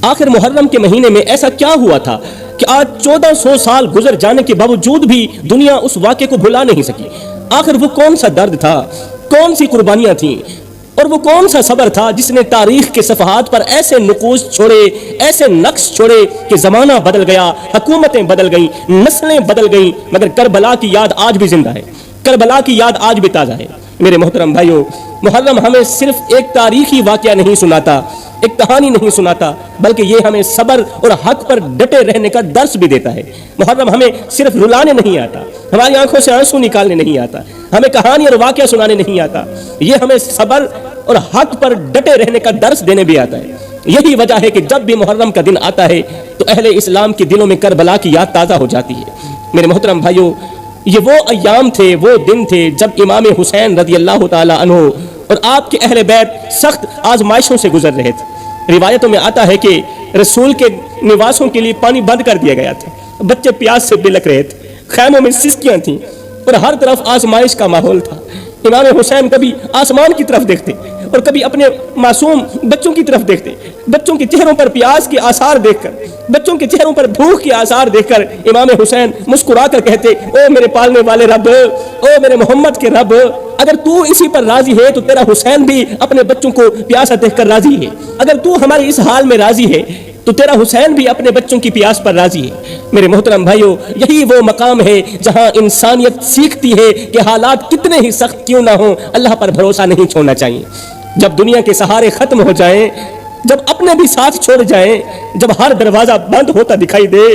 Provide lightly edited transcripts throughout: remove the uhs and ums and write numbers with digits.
آخر محرم کے مہینے میں ایسا کیا ہوا تھا کہ آج 1400 سال گزر جانے کے باوجود بھی دنیا اس واقعے کو بھلا نہیں سکی؟ آخر وہ کون سا درد تھا، کون سی قربانیاں تھیں، اور وہ کون سا صبر تھا جس نے تاریخ کے صفحات پر ایسے نقوش چھوڑے، ایسے نقش چھوڑے کہ زمانہ بدل گیا، حکومتیں بدل گئیں، نسلیں بدل گئیں، مگر کربلا کی یاد آج بھی زندہ ہے، کربلا کی یاد آج بھی تازہ ہے۔ میرے محترم بھائیوں، محرم ہمیں صرف ایک تاریخی واقعہ نہیں سناتا، ایک کہانی نہیں سناتا، بلکہ یہ ہمیں صبر اور حق پر ڈٹے رہنے کا درس بھی دیتا ہے۔ محرم ہمیں صرف رلانے نہیں آتا، ہماری آنکھوں سے آنسو نکالنے نہیں آتا، ہمیں کہانی اور واقعہ سنانے نہیں آتا، یہ ہمیں صبر اور حق پر ڈٹے رہنے کا درس دینے بھی آتا ہے۔ یہی وجہ ہے کہ جب بھی محرم کا دن آتا ہے تو اہل اسلام کے دلوں میں کربلا کی یاد تازہ ہو جاتی ہے۔ میرے محترم بھائیوں، یہ وہ ایام تھے، وہ دن تھے جب امام حسین رضی اللہ تعالی عنہ اور آپ کے اہل بیت سخت آزمائشوں سے گزر رہے تھے۔ روایتوں میں آتا ہے کہ رسول کے نواسوں کے لیے پانی بند کر دیا گیا تھا، بچے پیاس سے بلک رہے تھے، خیموں میں سسکیاں تھیں اور ہر طرف آزمائش کا ماحول تھا۔ امام حسین کبھی آسمان کی طرف دیکھتے اور کبھی اپنے معصوم بچوں کی طرف دیکھتے، بچوں کے چہروں پر پیاس کے آثار دیکھ کر، بچوں کے چہروں پر بھوک کے آثار دیکھ کر امام حسین مسکرا کر کہتے، او میرے پالنے والے رب، او میرے محمد کے رب، اگر تو اسی پر راضی ہے تو تیرا حسین بھی اپنے بچوں کو پیاسا دیکھ کر راضی ہے، اگر تو ہمارے اس حال میں راضی ہے تو تیرا حسین بھی اپنے بچوں کی پیاس پر راضی ہے۔ میرے محترم بھائیوں، یہی وہ مقام ہے جہاں انسانیت سیکھتی ہے کہ حالات کتنے ہی سخت کیوں نہ ہوں، اللہ پر بھروسہ نہیں چھوڑنا چاہیے۔ جب دنیا کے سہارے ختم ہو جائیں، جب اپنے بھی ساتھ چھوڑ جائیں، جب ہر دروازہ بند ہوتا دکھائی دے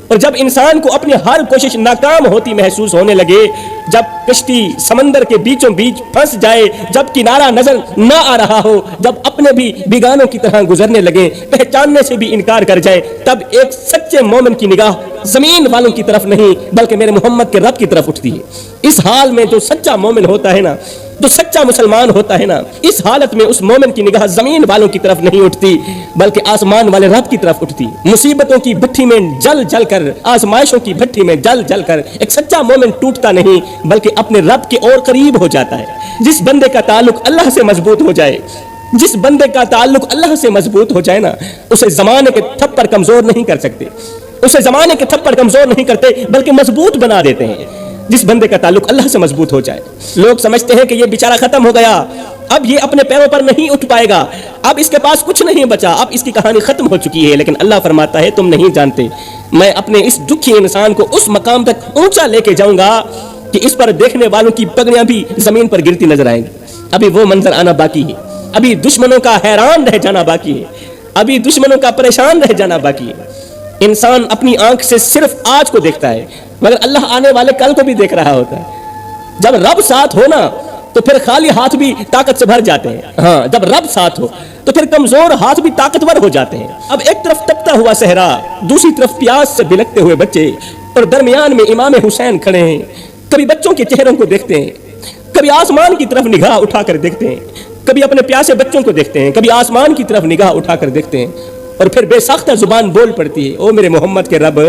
اور جب انسان کو اپنی ہر کوشش ناکام ہوتی محسوس ہونے لگے، جب کشتی سمندر کے بیچوں بیچ پھنس جائے، جب کنارہ نظر نہ آ رہا ہو، جب اپنے بھی بیگانوں کی طرح گزرنے لگے، پہچاننے سے بھی انکار کر جائے، تب ایک سچے مومن کی نگاہ زمین والوں کی طرف نہیں بلکہ میرے محمد کے رب کی طرف اٹھتی ہے۔ اس حال میں جو سچا مومن ہوتا ہے نا، جو سچا مسلمان ہوتا ہے نا، اس حالت میں اس مومن کی نگاہ زمین والوں کی طرف نہیں اٹھتی بلکہ آسمان والے رب کی طرف اٹھتی۔ مصیبتوں کی بھٹی میں جل جل کر، آزمائشوں کی بھٹی میں جل جل کر ایک سچا مومن ٹوٹتا نہیں بلکہ اپنے رب کے اور قریب ہو جاتا ہے۔ جس بندے کا تعلق اللہ سے مضبوط ہو جائے، جس بندے کا تعلق اللہ سے مضبوط ہو جائے نا، اسے زمانے کے تھپڑ کمزور نہیں کر سکتے، اسے زمانے کے تھپڑ کمزور نہیں کرتے بلکہ مضبوط بنا دیتے ہیں۔ جس بندے کا تعلق اللہ سے مضبوط ہو جائے، لوگ سمجھتے ہیں کہ یہ بیچارہ ختم ہو گیا، اب یہ اپنے پیروں پر نہیں اٹھ پائے گا، اب اس کے پاس کچھ نہیں بچا، اب اس کی کہانی ختم ہو چکی ہے، لیکن اللہ فرماتا ہے تم نہیں جانتے، میں اپنے اس دکھی انسان کو اس مقام تک اونچا لے کے جاؤں گا کہ اس پر دیکھنے والوں کی پگڑیاں بھی زمین پر گرتی نظر آئیں گی۔ ابھی وہ منظر آنا باقی ہے، ابھی دشمنوں کا حیران رہ جانا باقی ہے، ابھی دشمنوں کا پریشان رہ جانا باقی ہے۔ انسان اپنی آنکھ سے صرف آج کو دیکھتا ہے مگر اللہ آنے والے کل کو بھی دیکھ رہا ہوتا ہے۔ جب رب ساتھ ہو نا تو پھر خالی ہاتھ بھی طاقت سے بھر جاتے ہیں، ہاں جب رب ساتھ ہو تو پھر کمزور ہاتھ بھی طاقتور ہو جاتے ہیں۔ اب ایک طرف تپتا ہوا صحرا، دوسری طرف پیاس سے بلکتے ہوئے بچے اور درمیان میں امام حسین کھڑے ہیں۔ کبھی بچوں کے چہروں کو دیکھتے ہیں، کبھی آسمان کی طرف نگاہ اٹھا کر دیکھتے ہیں، کبھی اپنے پیاسے بچوں کو دیکھتے ہیں، کبھی آسمان کی طرف نگاہ اٹھا کر دیکھتے ہیں، اور پھر بے ساختہ زبان بول پڑتی ہے، او میرے محمد کے رب،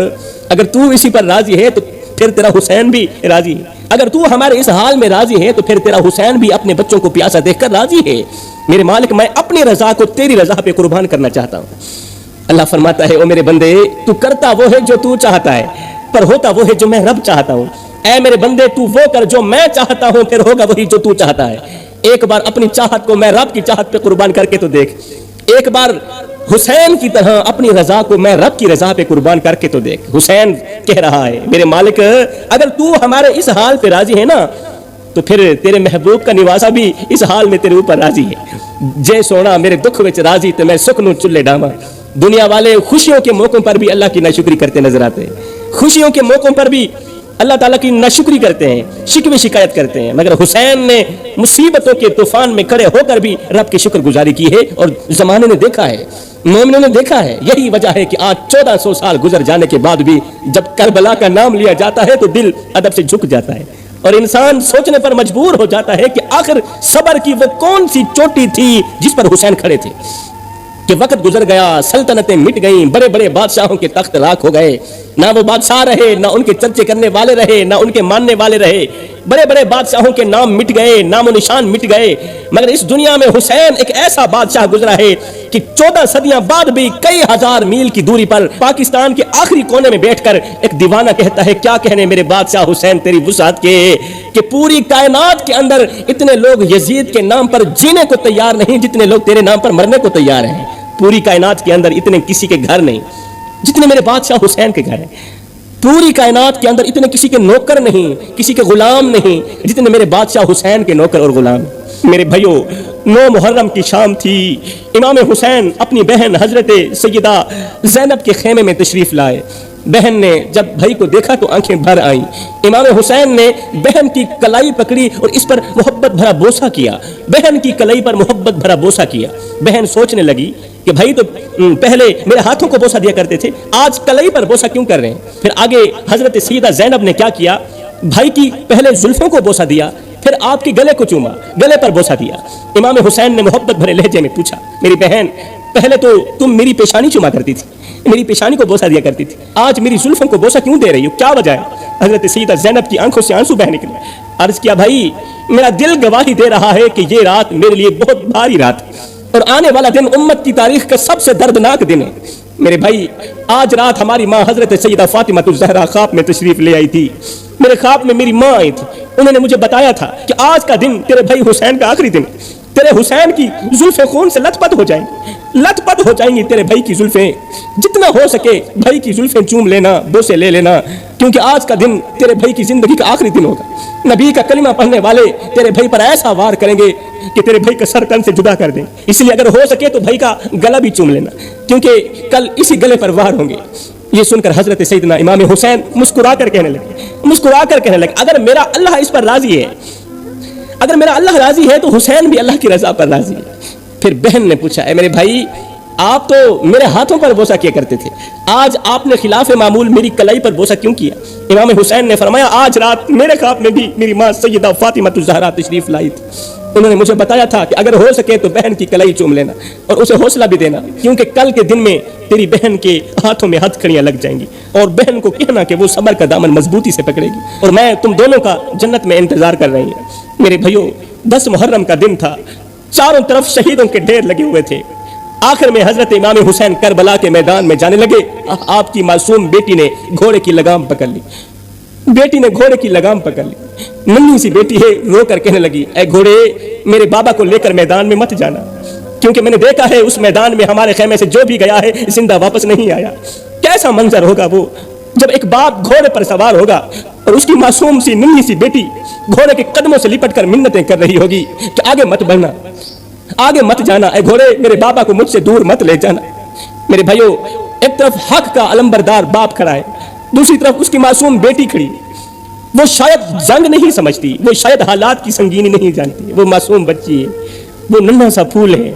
اگر تو اسی پر راضی ہے تو پھر تیرا حسین بھی راضی ہے، اگر تو ہمارے اس حال میں راضی ہے تو پھر تیرا حسین بھی اپنے بچوں کو پیاسا دیکھ کر راضی ہے۔ میرے مالک، میں اپنی رضا کو تیری رضا پہ قربان کرنا چاہتا ہوں۔ اللہ فرماتا ہے، او میرے بندے، تو کرتا وہ ہے جو تو چاہتا ہے، پر ہوتا وہ ہے جو میں رب چاہتا ہوں۔ اے میرے بندے، تو وہ کر جو میں چاہتا ہوں، پھر ہوگا وہی جو تو چاہتا ہے۔ ایک بار اپنی چاہت کو میں رب کی چاہت پہ قربان کر کے تو دیکھ، ایک بار حسین کی طرح اپنی رضا کو میں رب کی رضا پہ قربان کر کے تو دیکھ۔ حسین کہہ رہا ہے، میرے مالک، اگر تو ہمارے اس حال پہ راضی ہے نا تو پھر تیرے محبوب کا نواسا بھی اس حال میں تیرے اوپر راضی ہے۔ جے سونا میرے دکھ وچ راضی تے میں سکھ نوں چلے ڈاواں۔ دنیا والے خوشیوں کے موقعوں پر بھی اللہ کی ناشکری کرتے نظر آتے ہیں، خوشیوں کے موقعوں پر بھی اللہ تعالیٰ کی ناشکری کرتے ہیں، شکوے شکایت کرتے ہیں، مگر حسین نے مصیبتوں کے طوفان میں کھڑے ہو کر بھی رب کی شکر گزاری کی ہے، اور زمانے نے دیکھا ہے، مومنوں نے دیکھا ہے۔ یہی وجہ ہے کہ آج 1400 سال گزر جانے کے بعد بھی جب کربلا کا نام لیا جاتا ہے تو دل ادب سے جھک جاتا ہے اور انسان سوچنے پر مجبور ہو جاتا ہے کہ آخر صبر کی وہ کون سی چوٹی تھی جس پر حسین کھڑے تھے کہ وقت گزر گیا، سلطنتیں مٹ گئیں، بڑے بڑے بادشاہوں کے تخت راکھ ہو گئے، نہ وہ بادشاہ رہے، نہ ان کے چرچے کرنے والے رہے، نہ ان کے ماننے والے رہے، بڑے بڑے بادشاہوں کے نام مٹ گئے، نام و نشان مٹ گئے، مگر اس دنیا میں حسین ایک ایسا بادشاہ گزرا ہے کہ 14 صدیاں بعد بھی کئی ہزار میل کی دوری پر پاکستان کے آخری کونے میں بیٹھ کر ایک دیوانہ کہتا ہے کیا کہنے میرے بادشاہ حسین تیری وسعت کے، کہ پوری کائنات کے اندر اتنے لوگ یزید کے نام پر جینے کو تیار نہیں جتنے لوگ تیرے نام پر مرنے کو تیار ہیں، پوری کائنات کے اندر اتنے کسی کے گھر نہیں جتنے میرے بادشاہ حسین کے گھر ہیں، پوری کائنات کے اندر اتنے کسی کے نوکر نہیں، کسی کے غلام نہیں جتنے میرے بادشاہ حسین کے نوکر اور غلام۔ میرے بھائیو، 9 محرم کی شام تھی، امام حسین اپنی بہن حضرت سیدہ زینب کے خیمے میں تشریف لائے۔ بہن نے جب بھائی کو دیکھا تو آنکھیں بھر آئیں۔ امام حسین نے بہن کی کلائی پکڑی اور اس پر محبت بھرا بوسہ کیا، بہن کی کلائی پر محبت بھرا بوسہ کیا۔ بہن سوچنے لگی کہ بھائی تو پہلے میرے ہاتھوں کو بوسہ دیا کرتے تھے، آج کلائی پر بوسہ کیوں کر رہے ہیں؟ پھر آگے حضرت سیدہ زینب نے کیا کیا، بھائی کی پہلے زلفوں کو بوسہ دیا، پھر آپ کے گلے کو چوما، گلے پر بوسہ دیا۔ امام حسین نے محبت بھرے لہجے میں پوچھا، میری بہن پہلے تو تم میری پیشانی چوما کرتی تھی، میری پیشانی کو بوسہ دیا کرتی تھی، آج میری زلفوں کو بوسہ کیوں دے رہی ہو، کیا وجہ ہے؟ حضرت سیدہ زینب کی آنکھوں سے آنسو بہہ نکلے۔ عرض کیا، بھائی میرا دل گواہی دے رہا ہے کہ یہ رات میرے لیے بہت بھاری رات ہے اور آنے والا دن امت کی تاریخ کا سب سے دردناک دن ہے۔ میرے بھائی، آج رات ہماری ماں حضرت سیدہ فاطمہ الزہرا خواب میں تشریف لے آئی تھی، میرے خواب میں میری ماں آئی تھی، انہوں نے مجھے بتایا تھا کہ آج کا دن تیرے بھائی حسین کا آخری دن، تیرے حسین کی زلفیں خون سے لت پت ہو جائیں گی، لت پت ہو جائیں گی تیرے بھائی کی زلفیں، جتنا ہو سکے بھائی کی زلفیں چوم لینا، بوسے لے لینا، کیونکہ آج کا دن تیرے بھائی کی زندگی کا آخری دن ہوگا۔ نبی کا کلمہ پڑھنے والے تیرے بھائی پر ایسا وار کریں گے کہ تیرے بھائی کا سر تن سے جدا کر دیں، اس لیے اگر ہو سکے تو بھائی کا گلا بھی چوم لینا، کیونکہ کل اسی گلے پر وار ہوں گے۔ یہ سن کر حضرت سیدنا امام حسین مسکرا کر کہنے لگے، اگر میرا اللہ اس پر راضی ہے، اگر میرا اللہ راضی ہے تو حسین بھی اللہ کی رضا پر راضی ہے۔ پھر بہن نے پوچھا، اے میرے بھائی آپ تو میرے ہاتھوں پر بوسہ کیا کرتے تھے، آج آپ نے خلاف معمول میری کلائی پر بوسہ کیوں کیا؟ امام حسین نے فرمایا، آج رات میرے خواب میں بھی میری ماں سیدہ فاطمہ الزہرا تشریف لائی تھی، انہوں نے مجھے بتایا تھا کہ اگر ہو سکے تو بہن کی کلائی چوم لینا اور اسے حوصلہ بھی دینا، کیونکہ کل کے دن میں تیری بہن کے ہاتھوں میں ہتھ کڑیاں لگ جائیں گی، اور بہن کو کہنا کہ وہ صبر کا دامن مضبوطی سے پکڑے گی، اور میں تم دونوں کا جنت میں انتظار کر رہی ہوں۔ میرے بھائیو، 10 محرم کا دن تھا، چاروں طرف شہیدوں کے ڈھیر لگے ہوئے تھے۔ آخر میں حضرت امام حسین کربلا کے میدان میں جانے لگے، آپ کی معصوم بیٹی نے گھوڑے کی لگام پکڑ لی، بیٹی نے گھوڑے کی لگام پکڑ لی، ننھی سی بیٹی ہے، رو کر کہنے لگی، اے گھوڑے میرے بابا کو لے کر میدان میں مت جانا، کیونکہ میں نے دیکھا ہے اس میدان میں ہمارے خیمے سے جو بھی گیا ہے زندہ واپس نہیں آیا۔ کیسا منظر ہوگا وہ جب ایک باپ گھوڑے پر سوار ہوگا اور اس کی معصوم سی ننھی سی بیٹی گھوڑے کے قدموں سے لپٹ کر منتیں کر رہی ہوگی کہ آگے مت بڑھنا، آگے مت جانا، اے گھوڑے میرے بابا کو مجھ سے دور مت لے جانا۔ میرے بھائیو، ایک طرف حق کا علمبردار باپ کھڑا ہے، دوسری طرف اس کی معصوم بیٹی کھڑی، وہ شاید جنگ نہیں سمجھتی، وہ شاید حالات کی سنگینی نہیں جانتی، وہ معصوم بچی ہے، وہ ننھا سا پھول ہے،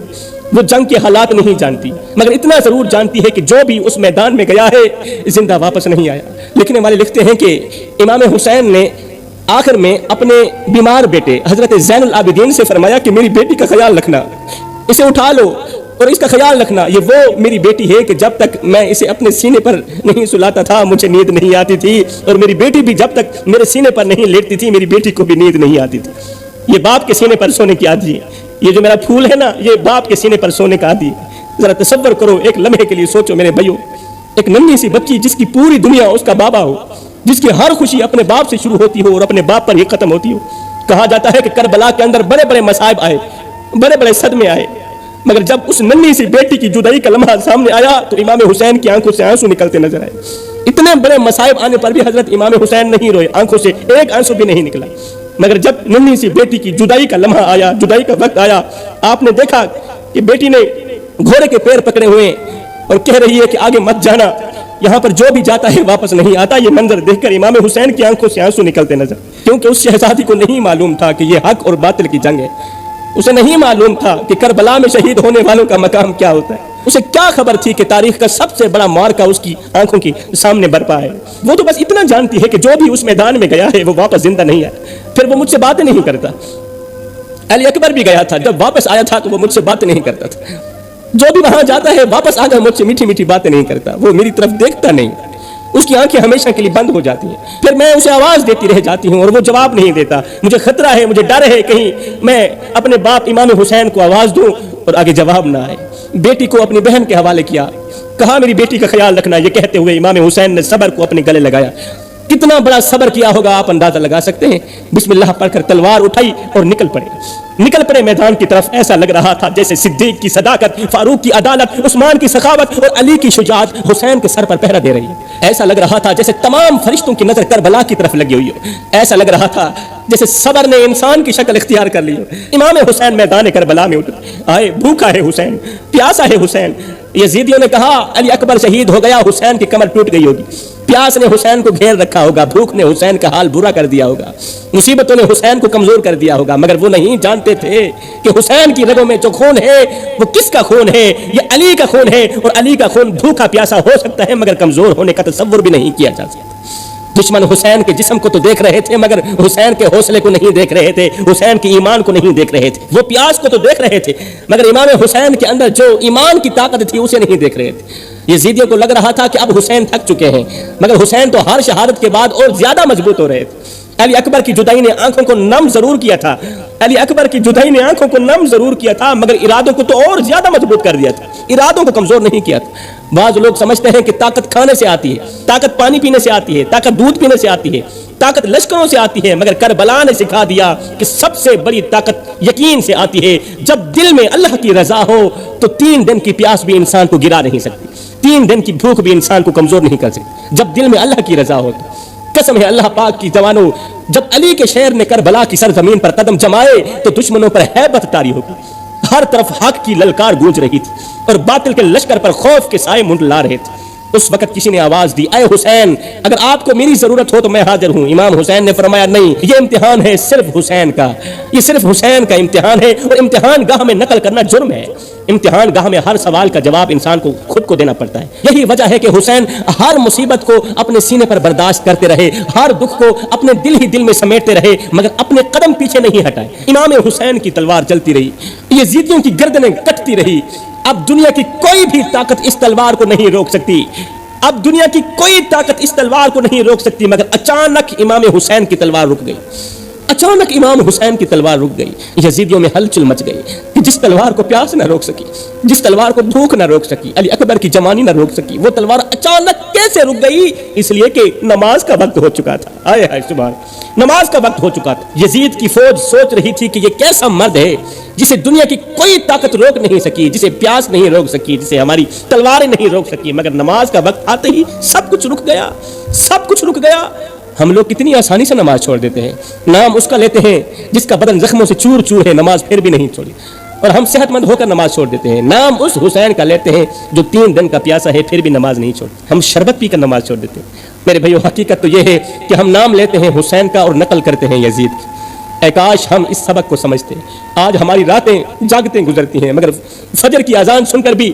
وہ جنگ کے حالات نہیں جانتی، مگر اتنا ضرور جانتی ہے کہ جو بھی اس میدان میں گیا ہے زندہ واپس نہیں آیا۔ لکھنے والے لکھتے ہیں کہ امام حسین نے آخر میں اپنے بیمار بیٹے حضرت زین العابدین سے فرمایا کہ میری بیٹی کا خیال رکھنا، اسے اٹھا لو اور اس کا خیال رکھنا، یہ وہ میری بیٹی ہے کہ جب تک میں اسے اپنے سینے پر نہیں سلاتا تھا مجھے نیند نہیں آتی تھی، اور میری بیٹی بھی جب تک میرے سینے پر نہیں لیٹتی تھی میری بیٹی کو بھی نیند نہیں آتی تھی۔ یہ باپ کے سینے پر سونے کی عادی ہے، یہ جو میرا پھول ہے نا یہ باپ کے سینے پر سونے کا عادی ہے۔ ذرا تصور کرو، ایک لمحے کے لیے سوچو میرے بھائیو، ایک ننھی سی بچی جس کی پوری دنیا اس کا بابا ہو، جس کی ہر خوشی اپنے باپ سے شروع ہوتی ہو اور اپنے باپ پر ہی ختم ہوتی ہو۔ کہا جاتا ہے کہ کربلا کے اندر بڑے بڑے مصائب آئے، بڑے بڑے صدمے آئے، مگر جب اس ننھی سی بیٹی کی جدائی کا لمحہ سامنے آیا تو امام حسین کی آنکھوں سے آنسو نکلتے نظر آئے۔ اتنے بڑے مصائب آنے پر بھی حضرت امام حسین نہیں روئے، آنکھوں سے ایک آنسو بھی نہیں نکلا، مگر جب ننھی سی بیٹی کی جدائی کا لمحہ آیا، جدائی کا وقت آیا، آپ نے دیکھا کہ بیٹی نے گھوڑے کے پیر پکڑے ہوئے اور کہہ رہی ہے کہ آگے مت جانا، یہاں پر جو بھی جاتا ہے واپس نہیں آتا۔ یہ منظر دیکھ کر امام حسین کی آنکھوں سے آنسو نکلتے نظر، کیونکہ اس شہزادی کو نہیں معلوم تھا کہ یہ حق اور باطل کی جنگ ہے، اسے نہیں معلوم تھا کہ کربلا میں شہید ہونے والوں کا مقام کیا ہوتا ہے، اسے کیا خبر تھی کہ تاریخ کا سب سے بڑا معرکہ اس کی آنکھوں کے سامنے برپا ہے۔ وہ تو بس اتنا جانتی ہے کہ جو بھی اس میدان میں گیا ہے وہ واپس زندہ نہیں آیا، پھر وہ مجھ سے باتیں نہیں کرتا۔ علی اکبر بھی گیا تھا، جب واپس آیا تھا تو وہ مجھ سے باتیں نہیں کرتا تھا، جو بھی وہاں جاتا ہے واپس آ کر مجھ سے میٹھی میٹھی باتیں نہیں کرتا، وہ میری طرف دیکھتا نہیں۔ اس کی آنکھیں ہمیشہ کے لیے بند ہو جاتی ہیں. پھر میں اسے آواز دیتی رہ جاتی ہوں اور وہ جواب نہیں دیتا. مجھے خطرہ ہے, مجھے ڈر ہے کہیں میں اپنے باپ امام حسین کو آواز دوں اور آگے جواب نہ آئے. بیٹی کو اپنی بہن کے حوالے کیا, کہا میری بیٹی کا خیال رکھنا. یہ کہتے ہوئے امام حسین نے صبر کو اپنے گلے لگایا. کتنا بڑا صبر کیا ہوگا آپ اندازہ لگا سکتے ہیں. بسم اللہ پڑھ کر تلوار اٹھائی اور نکل پڑے میدان کی طرف. ایسا لگ رہا تھا جیسے صدیق کی صداقت, فاروق کی عدالت, عثمان کی سخاوت اور علی کی شجاعت حسین کے سر پر پہرا دے رہی ہے. ایسا لگ رہا تھا جیسے تمام فرشتوں کی نظر کربلا کی طرف لگی ہوئی ہو. ایسا لگ رہا تھا جیسے صبر نے انسان کی شکل اختیار کر لی ہو. امام حسین میدان کربلا میں آئے. بھوکا ہے حسین, پیاسا ہے حسین. یزیدیوں نے کہا علی اکبر شہید ہو گیا, حسین کی کمر ٹوٹ گئی ہوگی. پیاس نے حسین کو گھیر رکھا ہوگا, بھوک نے حسین کا حال برا کر دیا ہوگا, مصیبتوں نے حسین کو کمزور کر دیا ہوگا. مگر وہ نہیں جانتے تھے کہ حسین کی رگوں میں جو خون ہے وہ کس کا خون ہے. یہ علی کا خون ہے, اور علی کا خون بھوکا پیاسا ہو سکتا ہے مگر کمزور ہونے کا تصور بھی نہیں کیا جا سکتا. دشمن حسین کے جسم کو تو دیکھ رہے تھے مگر حسین کے حوصلے کو نہیں دیکھ رہے تھے, حسین کے ایمان کو نہیں دیکھ رہے تھے. وہ پیاس کو تو دیکھ رہے تھے مگر امام حسین کے اندر جو ایمان کی طاقت تھی اسے نہیں دیکھ رہے تھے. یزیدیوں کو لگ رہا تھا کہ اب حسین تھک چکے ہیں, مگر حسین تو ہر شہادت کے بعد اور زیادہ مضبوط ہو رہے تھے. علی اکبر کی جدائی نے آنکھوں کو نم ضرور کیا تھا, علی اکبر کی جدائی نے آنکھوں کو نم ضرور کیا تھا مگر ارادوں کو تو اور زیادہ مضبوط کر دیا تھا, ارادوں کو کمزور نہیں کیا تھا. بعض لوگ سمجھتے ہیں کہ طاقت کھانے سے آتی ہے, طاقت پانی پینے سے آتی ہے, طاقت دودھ پینے سے آتی ہے, طاقت لشکروں سے آتی ہے. مگر کربلا نے سکھا دیا کہ سب سے بڑی طاقت یقین سے آتی ہے. جب دل میں اللہ کی رضا ہو تو 3 دن کی پیاس بھی انسان کو گرا نہیں سکتی, 3 دن کی بھوک بھی انسان کو کمزور نہیں کر سکتی. جب دل میں اللہ کی رضا ہو تو قسم ہے اللہ پاک کی جوانوں, جب علی کے شہر نے کربلا کی سرزمین پر قدم جمائے تو دشمنوں پر ہیبت طاری ہو گئی. ہر طرف حق کی للکار گونج رہی تھی اور باطل کے لشکر پر خوف کے سائے منڈلا رہے تھے. اس وقت کسی نے آواز دی, اے حسین اگر آپ کو میری ضرورت ہو تو میں حاضر ہوں. امام حسین نے فرمایا نہیں, یہ امتحان ہے صرف حسین کا, یہ صرف حسین کا امتحان ہے, اور امتحان گاہ میں نقل کرنا جرم ہے. امتحان گاہ میں ہر سوال کا جواب انسان کو خود کو دینا پڑتا ہے. یہی وجہ ہے کہ حسین ہر مصیبت کو اپنے سینے پر برداشت کرتے رہے, ہر دکھ کو اپنے دل ہی دل میں سمیٹتے رہے مگر اپنے قدم پیچھے نہیں ہٹائے. امام حسین کی تلوار چلتی رہی, یزیدیوں کی گردنیں کٹتی رہی. اب دنیا کی کوئی بھی طاقت اس تلوار کو نہیں روک سکتی, اب دنیا کی کوئی طاقت اس تلوار کو نہیں روک سکتی. مگر اچانک امام حسین کی تلوار رک گئی, اچانک امام حسین کی تلوار رک گئی. یزیدیوں میں ہلچل مچ گئی کہ جس تلوار کو پیاس نہ روک سکی, جس تلوار کو بھوک نہ روک سکی, علی اکبر کی جوانی نہ روک سکی, وہ تلوار اچانک کیسے رک گئی؟ اس لیے کہ نماز کا وقت ہو چکا تھا. آئے ہائے سبحان, نماز کا وقت ہو چکا تھا. یزید کی فوج سوچ رہی تھی کہ یہ کیسا مرد ہے جسے دنیا کی کوئی طاقت روک نہیں سکی, جسے پیاس نہیں روک سکی, جسے ہماری تلواریں نہیں روک سکی. مگر نماز کا وقت آتے ہی سب کچھ رک گیا, سب کچھ رک گیا. ہم لوگ کتنی آسانی سے نماز چھوڑ دیتے ہیں. نام اس کا لیتے ہیں جس کا بدن زخموں سے چور چور ہے, نماز پھر بھی نہیں چھوڑی, اور ہم صحت مند ہو کر نماز چھوڑ دیتے ہیں. نام اس حسین کا لیتے ہیں جو 3 دن کا پیاسا ہے پھر بھی نماز نہیں چھوڑ, ہم شربت پی کر نماز چھوڑ دیتے ہیں. میرے بھائیو, حقیقت تو یہ ہے کہ ہم نام لیتے ہیں حسین کا اور نقل کرتے ہیں یزید کی. اے کاش ہم اس سبق کو سمجھتے. آج ہماری راتیں جاگتیں گزرتی ہیں مگر فجر کی اذان سن کر بھی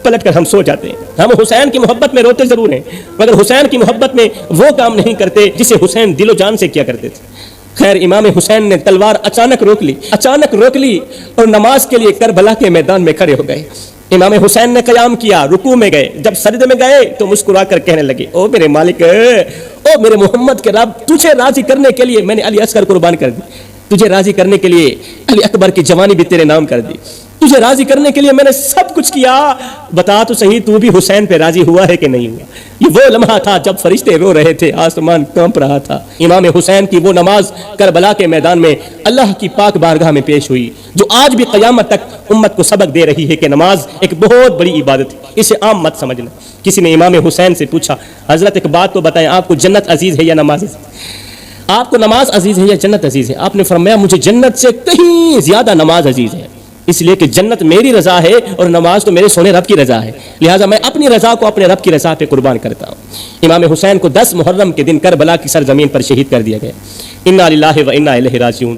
پلٹ کر ہم سو جاتے ہیں. ہم حسین کی محبت میں روتے ضرور ہیں مگر حسین کی محبت میں وہ کام نہیں کرتے جسے حسین دل و جان سے کیا کرتے تھے. خیر, امام حسین نے تلوار اچانک روک لی اور نماز کے لیے کربلا کے میدان میں کھڑے ہو گئے. امام حسین نے قیام کیا, رکوع میں گئے. جب سجدے میں گئے تو مسکرا کر کہنے لگے, او میرے مالک, او میرے محمد کے رب, تجھے راضی کرنے کے لیے میں نے علی اصغر قربان کر دی, تجھے راضی کرنے کے لیے علی اکبر کی جوانی بھی تیرے نام کر دی, تجھے راضی کرنے کے لیے میں نے سب کچھ کیا. بتا تو صحیح, تو بھی حسین پہ راضی ہوا ہے کہ نہیں ہوا؟ یہ وہ لمحہ تھا جب فرشتے رو رہے تھے, آسمان کانپ رہا تھا. امام حسین کی وہ نماز کربلا کے میدان میں اللہ کی پاک بارگاہ میں پیش ہوئی جو آج بھی قیامت تک امت کو سبق دے رہی ہے کہ نماز ایک بہت بڑی عبادت ہے, اسے عام مت سمجھنا. کسی نے امام حسین سے پوچھا, حضرت ایک بات تو بتائیں, آپ کو جنت عزیز ہے یا نماز عزیز؟ آپ کو نماز عزیز ہے یا جنت عزیز ہے؟ آپ نے فرمایا مجھے جنت سے کہیں زیادہ نماز عزیز ہے, اس لیے کہ جنت میری رضا ہے اور نماز تو میرے سونے رب کی رضا ہے, لہٰذا میں اپنی رضا کو اپنے رب کی رضا پہ قربان کرتا ہوں. امام حسین کو 10 محرم کے دن کربلا کی سرزمین پر شہید کر دیا گیا. انا للہ و انا الیہ راجعون.